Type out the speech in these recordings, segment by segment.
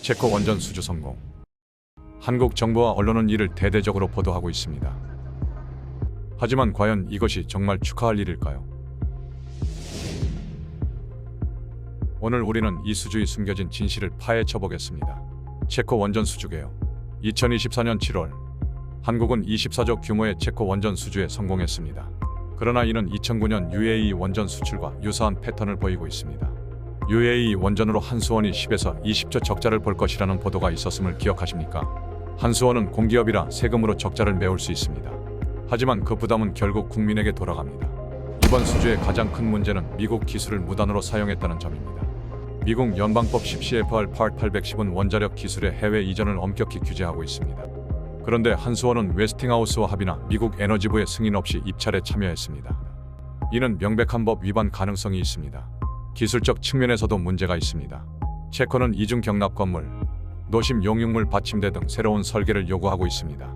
체코 원전 수주 성공. 한국 정부와 언론은 이를 대대적으로 보도하고 있습니다. 하지만 과연 이것이 정말 축하할 일일까요? 오늘 우리는 이 수주에 숨겨진 진실을 파헤쳐 보겠습니다. 체코 원전 수주 개요. 2024년 7월 한국은 24조 규모의 체코 원전 수주에 성공했습니다. 그러나 이는 2009년 UAE 원전 수출과 유사한 패턴을 보이고 있습니다. UAE 원전으로 한수원이 10에서 20조 적자를 볼 것이라는 보도가 있었음을 기억하십니까? 한수원은 공기업이라 세금으로 적자를 메울 수 있습니다. 하지만 그 부담은 결국 국민에게 돌아갑니다. 이번 수주의 가장 큰 문제는 미국 기술을 무단으로 사용했다는 점입니다. 미국 연방법 10CFR Part 810은 원자력 기술의 해외 이전을 엄격히 규제하고 있습니다. 그런데 한수원은 웨스팅하우스와 합의나 미국 에너지부의 승인 없이 입찰에 참여했습니다. 이는 명백한 법 위반 가능성이 있습니다. 기술적 측면에서도 문제가 있습니다. 체코는 이중 경납 건물, 노심 용융물 받침대 등 새로운 설계를 요구하고 있습니다.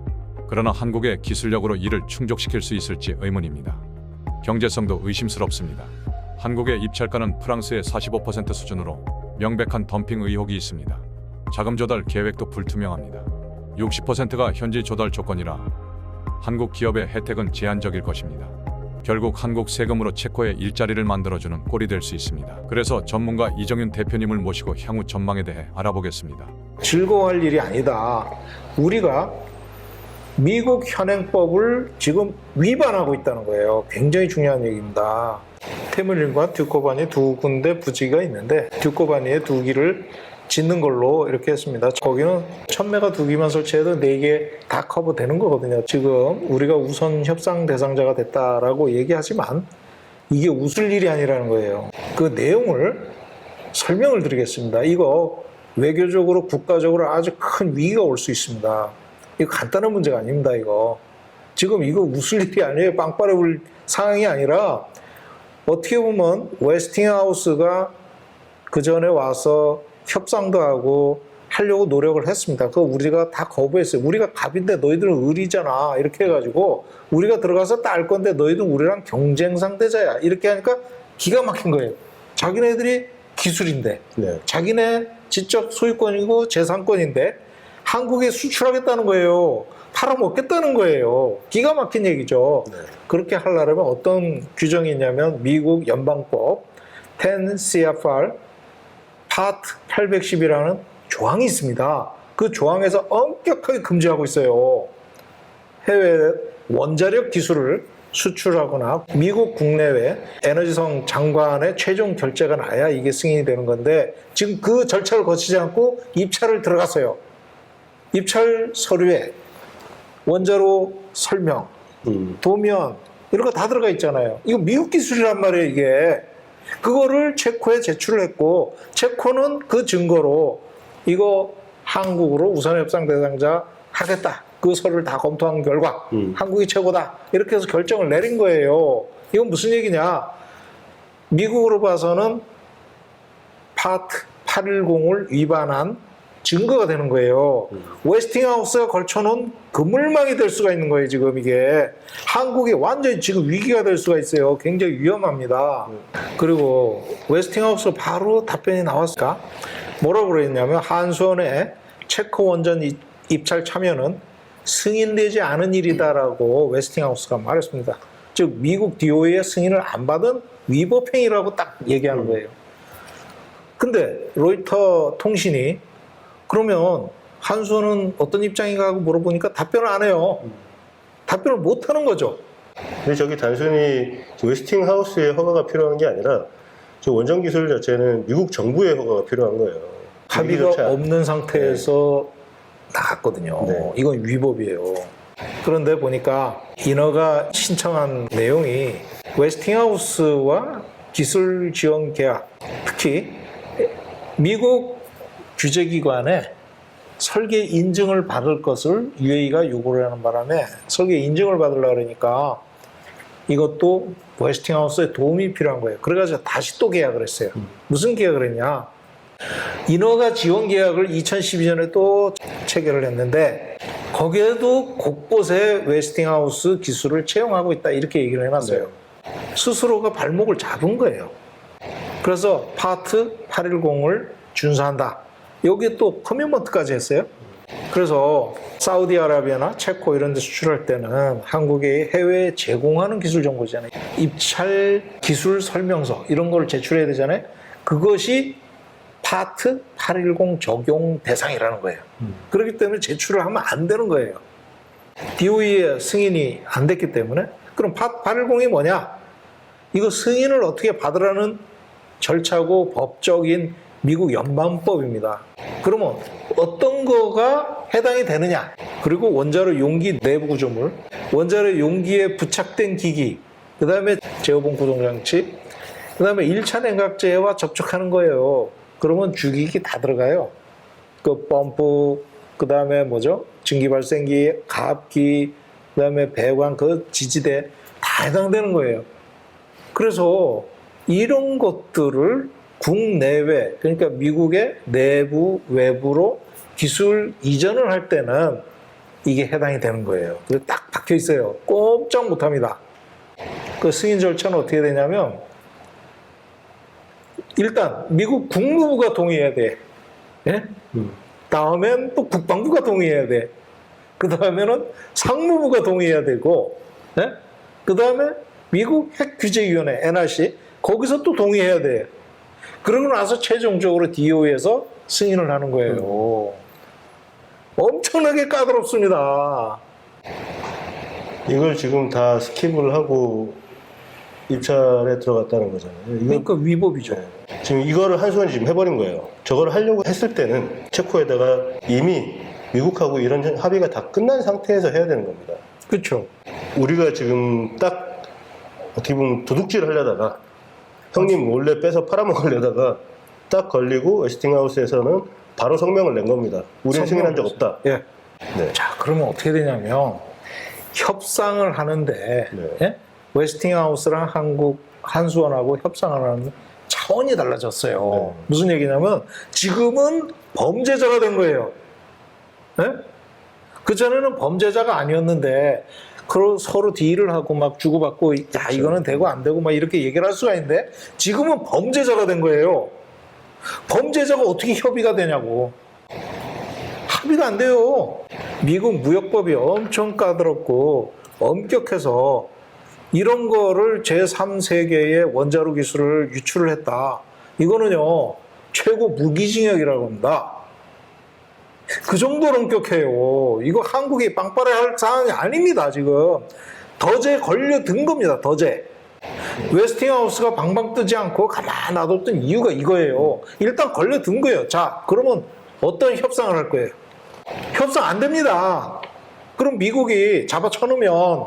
그러나 한국의 기술력으로 이를 충족시킬 수 있을지 의문입니다. 경제성도 의심스럽습니다. 한국의 입찰가는 프랑스의 45% 수준으로 명백한 덤핑 의혹이 있습니다. 자금 조달 계획도 불투명합니다. 60%가 현지 조달 조건이라 한국 기업의 혜택은 제한적일 것입니다. 결국 한국 세금으로 체코에 일자리를 만들어주는 꼴이 될 수 있습니다. 그래서 전문가 이정윤 대표님을 모시고 향후 전망에 대해 알아보겠습니다. 즐거워할 일이 아니다. 우리가 미국 현행법을 지금 위반하고 있다는 거예요. 굉장히 중요한 얘기입니다. 테뮈린과 듀코바니 두 군데 부지가 있는데 듀코바니에 두 기를 짓는 걸로 이렇게 했습니다. 거기는 1000메가 두 기만 설치해도 4개 다 커버되는 거거든요. 지금 우리가 우선 협상 대상자가 됐다라고 얘기하지만 이게 웃을 일이 아니라는 거예요. 그 내용을 설명을 드리겠습니다. 이거 외교적으로 국가적으로 아주 큰 위기가 올 수 있습니다. 이거 간단한 문제가 아닙니다. 이거 지금 이거 웃을 일이 아니에요. 빵빠레 울 상황이 아니라 어떻게 보면 웨스팅하우스가 그 전에 와서 협상도 하고 하려고 노력을 했습니다. 그거 우리가 다 거부했어요. 우리가 갑인데 너희들은 을이잖아. 이렇게 해가지고 우리가 들어가서 딸 건데 너희들 우리랑 경쟁 상대자야. 이렇게 하니까 기가 막힌 거예요. 자기네들이 기술인데 자기네 지적 소유권이고 재산권인데 한국에 수출하겠다는 거예요. 팔아먹겠다는 거예요. 기가 막힌 얘기죠. 그렇게 하려면 어떤 규정이 있냐면 미국 연방법 10 CFR Part 810이라는 조항이 있습니다. 그 조항에서 엄격하게 금지하고 있어요. 해외 원자력 기술을 수출하거나 미국 국내외 에너지성 장관의 최종 결재가 나야 이게 승인이 되는 건데 지금 그 절차를 거치지 않고 입찰을 들어갔어요. 입찰 서류에 원자로 설명, 도면 이런 거 다 들어가 있잖아요. 이거 미국 기술이란 말이에요. 이게 그거를 체코에 제출을 했고 체코는 그 증거로 이거 한국으로 우선 협상 대상자 하겠다. 그 서류를 다 검토한 결과 한국이 최고다. 이렇게 해서 결정을 내린 거예요. 이건 무슨 얘기냐? 미국으로 봐서는 파트 810을 위반한 증거가 되는 거예요. 웨스팅하우스가 걸쳐놓은 그물망이 될 수가 있는 거예요. 지금 이게 한국이 완전히 지금 위기가 될 수가 있어요. 굉장히 위험합니다. 그리고 웨스팅하우스 바로 답변이 나왔을까? 뭐라고 그랬냐면 한수원의 체코 원전 입찰 참여는 승인되지 않은 일이다라고 웨스팅하우스가 말했습니다. 즉 미국 DOE의 승인을 안 받은 위법행위라고 딱 얘기하는 거예요. 근데 로이터 통신이 그러면 한수원은 어떤 입장인가 하고 물어보니까 답변을 안 해요. 답변을 못 하는 거죠. 근데 저기 단순히 웨스팅하우스의 허가가 필요한 게 아니라 저 원전 기술 자체는 미국 정부의 허가가 필요한 거예요. 합의가 없는 상태에서 나갔거든요. 네. 이건 위법이에요. 그런데 보니까 인허가 신청한 내용이 웨스팅하우스와 기술 지원 계약, 특히 미국 규제기관에 설계 인증을 받을 것을 UAE가 요구를 하는 바람에 설계 인증을 받으려고 그러니까 이것도 웨스팅하우스에 도움이 필요한 거예요. 그래가지고 다시 또 계약을 했어요. 무슨 계약을 했냐? 인허가 지원 계약을 2012년에 또 체결을 했는데 거기에도 곳곳에 웨스팅하우스 기술을 채용하고 있다 이렇게 얘기를 해놨어요. 스스로가 발목을 잡은 거예요. 그래서 파트 810을 준수한다. 여기에 또 커미먼트까지 했어요. 그래서 사우디아라비아나 체코 이런 데 수출할 때는 한국에 해외에 제공하는 기술 정보잖아요. 입찰 기술 설명서 이런 걸 제출해야 되잖아요. 그것이 파트 810 적용 대상이라는 거예요. 그렇기 때문에 제출을 하면 안 되는 거예요. DOE의 승인이 안 됐기 때문에. 그럼 파트 810이 뭐냐? 이거 승인을 어떻게 받으라는 절차고 법적인 미국 연방법입니다. 그러면 어떤 거가 해당이 되느냐? 그리고 원자로 용기 내부 구조물, 원자로 용기에 부착된 기기, 그 다음에 제어봉 구동장치, 그 다음에 1차 냉각제와 접촉하는 거예요. 그러면 주기기 다 들어가요. 그 펌프, 그 다음에 뭐죠? 증기발생기, 가압기, 그 다음에 배관, 그 지지대 다 해당되는 거예요. 그래서 이런 것들을 국내외, 그러니까 미국의 내부, 외부로 기술 이전을 할 때는 이게 해당이 되는 거예요. 그래서 딱 박혀 있어요. 꼼짝 못 합니다. 그 승인 절차는 어떻게 되냐면, 일단 미국 국무부가 동의해야 돼. 예? 다음엔 또 국방부가 동의해야 돼. 그 다음에는 상무부가 동의해야 되고, 예? 그 다음에 미국 핵규제위원회 NRC 거기서 또 동의해야 돼. 그러고 나서 최종적으로 DOE에서 승인을 하는 거예요. 엄청나게 까다롭습니다. 이걸 지금 다 스킵을 하고 입찰에 들어갔다는 거잖아요. 그러니까 위법이죠. 네. 지금 이거를 한수원이 지금 해버린 거예요. 저걸 하려고 했을 때는 체코에다가 이미 미국하고 이런 합의가 다 끝난 상태에서 해야 되는 겁니다. 그렇죠. 우리가 지금 딱 어떻게 보면 도둑질을 하려다가 형님 몰래 빼서 팔아먹으려다가 딱 걸리고 웨스팅하우스에서는 바로 성명을 낸 겁니다. 우리는 승인한 적 없다. 예. 네. 자, 그러면 어떻게 되냐면 협상을 하는데 네. 예? 웨스팅하우스랑 한수원하고 협상을 하는 차원이 달라졌어요. 네. 무슨 얘기냐면 지금은 범죄자가 된 거예요. 예? 그전에는 범죄자가 아니었는데 서로 딜을 하고 막 주고받고 야 이거는 되고 안 되고 막 이렇게 얘기를 할 수가 있는데 지금은 범죄자가 된 거예요. 범죄자가 어떻게 협의가 되냐고. 합의가 안 돼요. 미국 무역법이 엄청 까다롭고 엄격해서 이런 거를 제3세계의 원자로 기술을 유출을 했다. 이거는요 최고 무기징역이라고 합니다. 그 정도로 엄격해요. 이거 한국이 빵빠레 할 사항이 아닙니다. 지금 더제 걸려든 겁니다. 더제. 웨스팅하우스가 방방 뜨지 않고 가만 놔뒀던 이유가 이거예요. 일단 걸려든 거예요. 자, 그러면 어떤 협상을 할 거예요? 협상 안 됩니다. 그럼 미국이 잡아쳐놓으면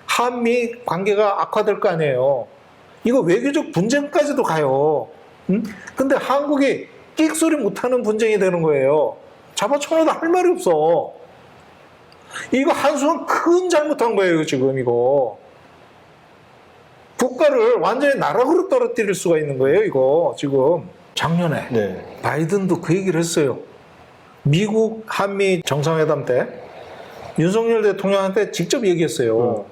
한미 관계가 악화될 거 아니에요. 이거 외교적 분쟁까지도 가요. 근데 한국이 끽소리 못하는 분쟁이 되는 거예요. 잡아쳐놓어도 할 말이 없어. 이거 한수원 큰 잘못한 거예요. 지금 이거. 국가를 완전히 나락으로 떨어뜨릴 수가 있는 거예요. 이거 지금. 작년에 네. 바이든도 그 얘기를 했어요. 미국 한미 정상회담 때 윤석열 대통령한테 직접 얘기했어요.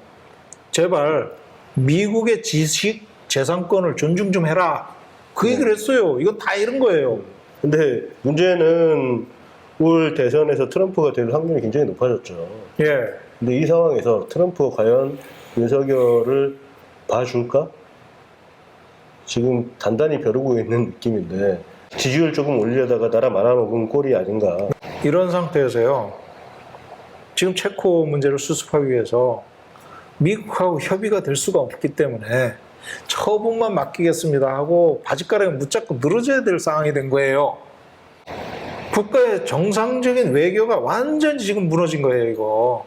제발 미국의 지식 재산권을 존중 좀 해라. 그 얘기를 했어요. 이건 다 이런 거예요. 근데 문제는 올 대선에서 트럼프가 될 확률이 굉장히 높아졌죠. 예. 근데 이 상황에서 트럼프가 과연 윤석열을 봐줄까? 지금 단단히 벼르고 있는 느낌인데 지지율 조금 올리려다가 나라 말아먹은 꼴이 아닌가. 이런 상태에서요. 지금 체코 문제를 수습하기 위해서 미국하고 협의가 될 수가 없기 때문에 처분만 맡기겠습니다 하고 바짓가락에 붙잡고 늘어져야 될 상황이 된 거예요. 국가의 정상적인 외교가 완전히 지금 무너진 거예요, 이거.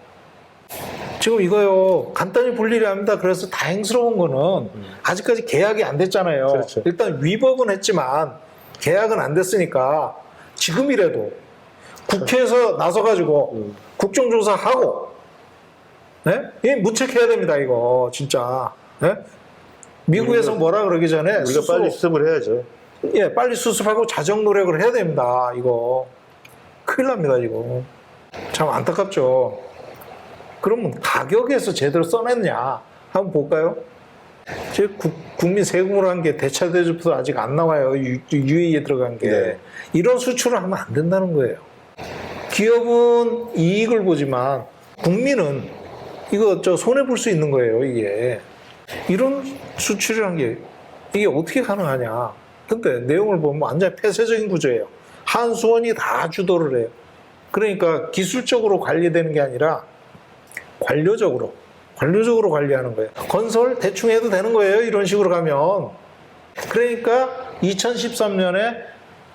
지금 이거요, 간단히 볼 일이 아닙니다. 그래서 다행스러운 거는 아직까지 계약이 안 됐잖아요. 그렇죠. 일단 위법은 했지만 계약은 안 됐으니까 지금이라도 국회에서 나서가지고 국정조사하고, 네? 예, 문책해야 됩니다, 이거, 진짜. 네? 미국에서 뭐라 그러기 전에 우리가 빨리 수습을 해야죠. 예, 빨리 수습하고 자정 노력을 해야 됩니다. 이거 큰일 납니다. 이거 참 안타깝죠. 그러면 가격에서 제대로 써냈냐 한번 볼까요? 즉 국민 세금으로 한 게 대차대조도 아직 안 나와요. UAE에 들어간 게. 네. 이런 수출을 하면 안 된다는 거예요. 기업은 이익을 보지만 국민은 이거 손해 볼 수 있는 거예요. 이게 이런 수출이라는 게 이게 어떻게 가능하냐. 근데 내용을 보면 완전히 폐쇄적인 구조예요. 한수원이 다 주도를 해요. 그러니까 기술적으로 관리되는 게 아니라 관료적으로 관리하는 거예요. 건설 대충 해도 되는 거예요. 이런 식으로 가면. 그러니까 2013년에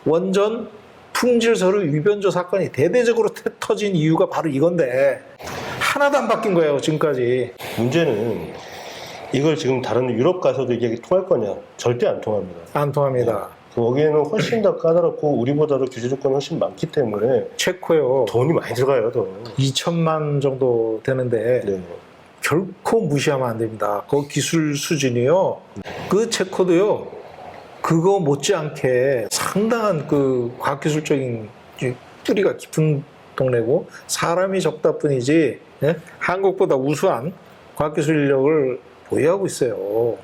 원전 품질 서류 위변조 사건이 대대적으로 터진 이유가 바로 이건데 하나도 안 바뀐 거예요. 지금까지. 문제는 이걸 지금 다른 유럽 가서도 이게 통할 거냐? 절대 안 통합니다. 안 통합니다. 거기에는 훨씬 더 까다롭고 우리보다도 규제 조건이 훨씬 많기 때문에 체코요. 돈이 많이 들어가요. 더. 2천만 정도 되는데 네. 결코 무시하면 안 됩니다. 그 기술 수준이요. 그 체코도요. 그거 못지않게 상당한 그 과학기술적인 뿌리가 깊은 동네고 사람이 적다 뿐이지 예? 한국보다 우수한 과학기술 인력을 보유하고 있어요.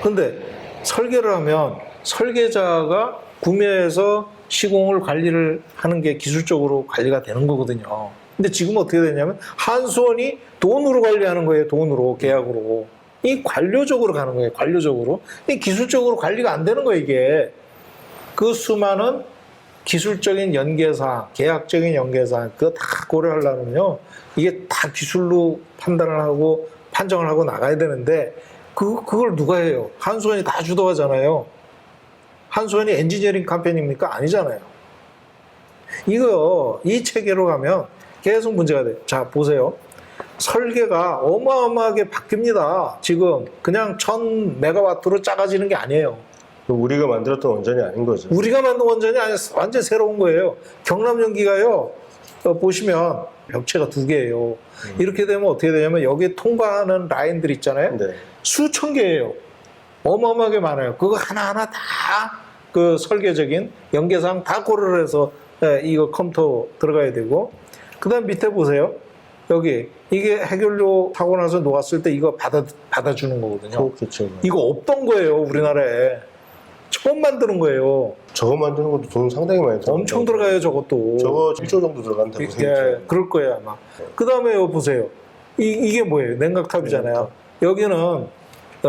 근데 설계를 하면 설계자가 구매해서 시공을 관리를 하는 게 기술적으로 관리가 되는 거거든요. 근데 지금 어떻게 되냐면 한수원이 돈으로 관리하는 거예요. 돈으로 계약으로. 이 관료적으로 가는 거예요. 관료적으로. 이 기술적으로 관리가 안 되는 거예요. 이게 그 수많은 기술적인 연계사항, 계약적인 연계사항 그거 다 고려하려면요. 이게 다 기술로 판단을 하고 판정을 하고 나가야 되는데 그걸 누가 해요? 한수원이 다 주도하잖아요. 한수원이 엔지니어링 컴퍼니입니까? 아니잖아요. 이 체계로 가면 계속 문제가 돼요. 자, 보세요. 설계가 어마어마하게 바뀝니다. 지금 그냥 1000메가와트로 작아지는 게 아니에요. 우리가 만들었던 원전이 아닌 거죠. 우리가 만든 원전이 아니라 완전 새로운 거예요. 경남연기가요. 보시면 벽체가 2개예요. 이렇게 되면 어떻게 되냐면 여기에 통과하는 라인들 있잖아요. 네. 수천 개예요. 어마어마하게 많아요. 그거 하나하나 다 그 설계적인 연계사항 다 고려를 해서 이거 컴퓨터 들어가야 되고 그 다음 밑에 보세요. 여기 이게 해결료 타고 나서 놓았을 때 이거 받아주는 거거든요. 그렇죠. 이거 없던 거예요. 우리나라에. 처음 만드는 거예요. 저거 만드는 것도 돈 상당히 많이 들어가요. 엄청 들어가요. 저것도. 저거 7조 정도 들어간다고 예, 그럴 거예요 아마. 그 다음에 여기 보세요. 이게 뭐예요? 냉각탑이잖아요. 여기는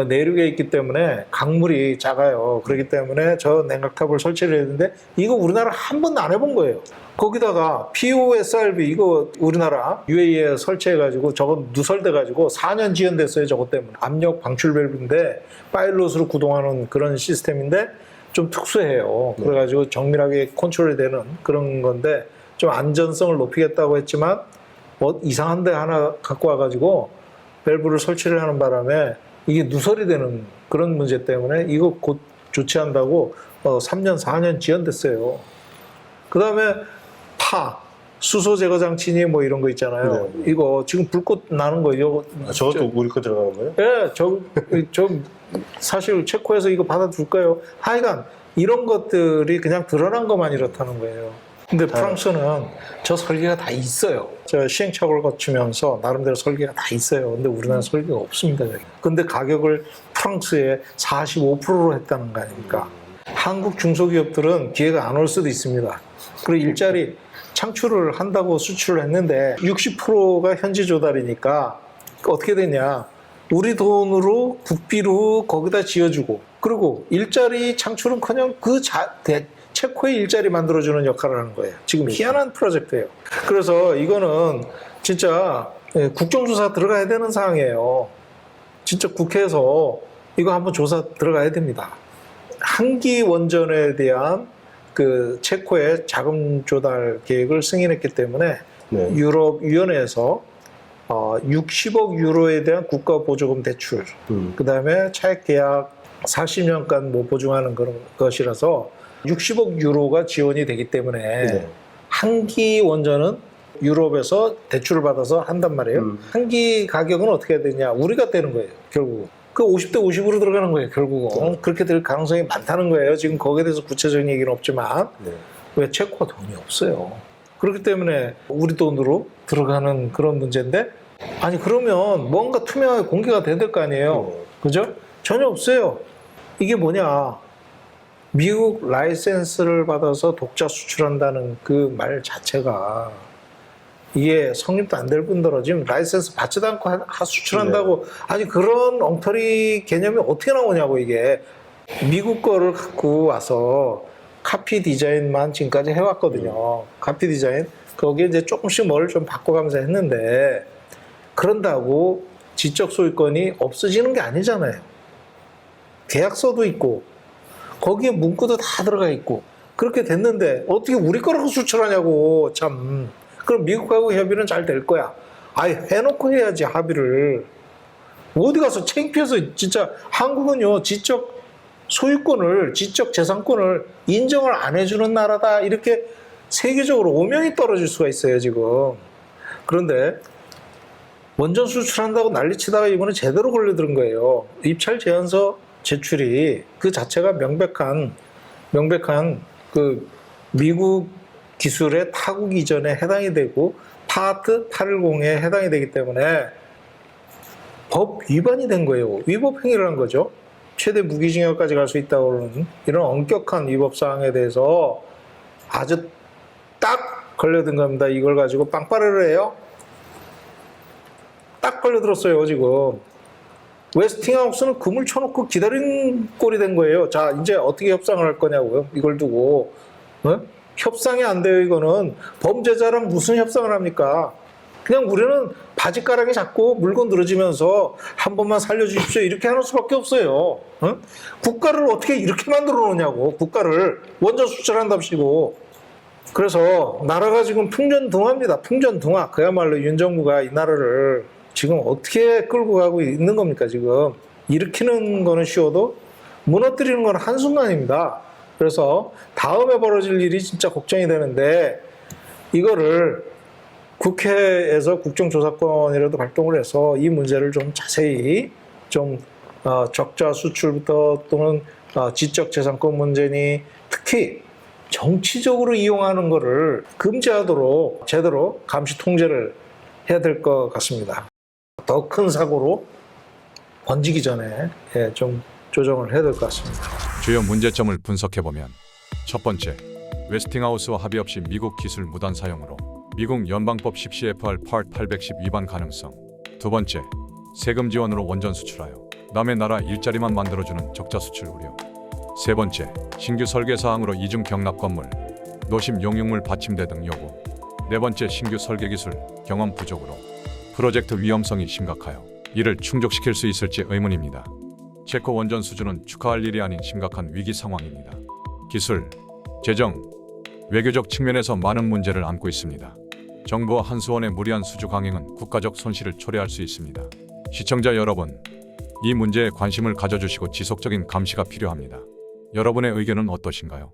내륙에 있기 때문에 강물이 작아요. 그렇기 때문에 저 냉각탑을 설치를 했는데 이거 우리나라 한 번도 안 해본 거예요. 거기다가 POSRB 이거 우리나라 UAE에 설치해가지고 저거 누설돼가지고 4년 지연됐어요. 저것 때문에. 압력 방출 밸브인데 파일럿으로 구동하는 그런 시스템인데 좀 특수해요. 그래가지고 정밀하게 컨트롤이 되는 그런 건데 좀 안전성을 높이겠다고 했지만 이상한 데 하나 갖고 와가지고 밸브를 설치를 하는 바람에 이게 누설이 되는 그런 문제 때문에 이거 곧 조치한다고 3년, 4년 지연됐어요. 그 다음에 수소 제거 장치니 뭐 이런 거 있잖아요. 네. 이거 지금 불꽃 나는 거 이거 저것도 우리 거 들어가는 거예요? 예, 저 사실 체코에서 이거 받아줄까요? 하여간 이런 것들이 그냥 드러난 것만 이렇다는 거예요. 근데 프랑스는 저 설계가 다 있어요. 저 시행착오를 거치면서 나름대로 설계가 다 있어요. 근데 우리나라는 설계가 없습니다. 여기. 근데 가격을 프랑스에 45%로 했다는 거 아닙니까? 한국 중소기업들은 기회가 안 올 수도 있습니다. 그리고 일자리 창출을 한다고 수출을 했는데 60%가 현지 조달이니까 어떻게 되냐. 우리 돈으로 국비로 거기다 지어주고 그리고 일자리 창출은커녕 체코의 일자리 만들어주는 역할을 하는 거예요. 지금 희한한 프로젝트예요. 그래서 이거는 진짜 국정조사 들어가야 되는 사항이에요. 진짜 국회에서 이거 한번 조사 들어가야 됩니다. 한기 원전에 대한 그 체코의 자금 조달 계획을 승인했기 때문에 네. 유럽 위원회에서 60억 유로에 대한 국가 보조금 대출, 그 다음에 차액 계약 40년간 뭐 보증하는 그런 것이라서 60억 유로가 지원이 되기 때문에 네. 한기 원전은 유럽에서 대출을 받아서 한단 말이에요. 한기 가격은 어떻게 되냐? 우리가 떼는 거예요, 결국. 그 50대 50으로 들어가는 거예요, 결국은. 그렇게 될 가능성이 많다는 거예요. 지금 거기에 대해서 구체적인 얘기는 없지만. 네. 왜 체코가 돈이 없어요. 그렇기 때문에 우리 돈으로 들어가는 그런 문제인데 아니 그러면 뭔가 투명하게 공개가 돼야 될 거 아니에요. 그죠? 전혀 없어요. 이게 뭐냐? 미국 라이센스를 받아서 독자 수출한다는 그 말 자체가 이게 성립도 안 될 뿐더러 지금 라이센스 받지도 않고 수출한다고 아니 그런 엉터리 개념이 어떻게 나오냐고 이게 미국 거를 갖고 와서 카피 디자인만 지금까지 해왔거든요. 카피 디자인 거기에 이제 조금씩 뭘 좀 바꿔가면서 했는데 그런다고 지적 소유권이 없어지는 게 아니잖아요. 계약서도 있고 거기에 문구도 다 들어가 있고 그렇게 됐는데 어떻게 우리 거라고 수출하냐고 참. 그럼 미국하고 협의는 잘 될 거야. 아예 해놓고 해야지 합의를. 어디 가서 창피해서 진짜 한국은요 지적 소유권을 지적 재산권을 인정을 안 해주는 나라다 이렇게 세계적으로 오명이 떨어질 수가 있어요 지금. 그런데 원전 수출한다고 난리치다가 이번에 제대로 걸려드는 거예요. 입찰 제안서 제출이 그 자체가 명백한 그 미국 기술의 타국 이전에 해당이 되고 파트 810에 해당이 되기 때문에 법 위반이 된 거예요. 위법 행위를 한 거죠. 최대 무기징역까지 갈 수 있다고 하는 이런 엄격한 위법 사항에 대해서 아주 딱 걸려든 겁니다. 이걸 가지고 빵빠레를 해요. 딱 걸려들었어요 지금. 웨스팅하우스는 금을 쳐놓고 기다린 꼴이 된 거예요. 자 이제 어떻게 협상을 할 거냐고요. 이걸 두고 협상이 안 돼요. 이거는 범죄자랑 무슨 협상을 합니까? 그냥 우리는 바지가랑이 잡고 물건 늘어지면서 한 번만 살려주십시오 이렇게 하는 수밖에 없어요. 국가를 어떻게 이렇게 만들어 놓냐고. 국가를 원전 수출한답시고. 그래서 나라가 지금 풍전등화입니다. 풍전등화. 그야말로 윤 정부가 이 나라를 지금 어떻게 끌고 가고 있는 겁니까 지금. 일으키는 거는 쉬워도 무너뜨리는 건 한순간입니다. 그래서 다음에 벌어질 일이 진짜 걱정이 되는데 이거를 국회에서 국정조사권이라도 발동을 해서 이 문제를 좀 자세히 좀 적자 수출부터 또는 지적재산권 문제니 특히 정치적으로 이용하는 거를 금지하도록 제대로 감시 통제를 해야 될 것 같습니다. 더 큰 사고로 번지기 전에 좀 조정을 해야 될 것 같습니다. 주요 문제점을 분석해보면 첫 번째, 웨스팅하우스와 합의 없이 미국 기술 무단 사용으로 미국 연방법 10 CFR Part 810 위반 가능성. 두 번째, 세금 지원으로 원전 수출하여 남의 나라 일자리만 만들어주는 적자 수출 우려. 세 번째, 신규 설계 사항으로 이중 경납 건물, 노심 용융물 받침대 등 요구. 네 번째, 신규 설계 기술 경험 부족으로 프로젝트 위험성이 심각하여 이를 충족시킬 수 있을지 의문입니다. 체코 원전 수주는 축하할 일이 아닌 심각한 위기 상황입니다. 기술, 재정, 외교적 측면에서 많은 문제를 안고 있습니다. 정부와 한수원의 무리한 수주 강행은 국가적 손실을 초래할 수 있습니다. 시청자 여러분, 이 문제에 관심을 가져주시고 지속적인 감시가 필요합니다. 여러분의 의견은 어떠신가요?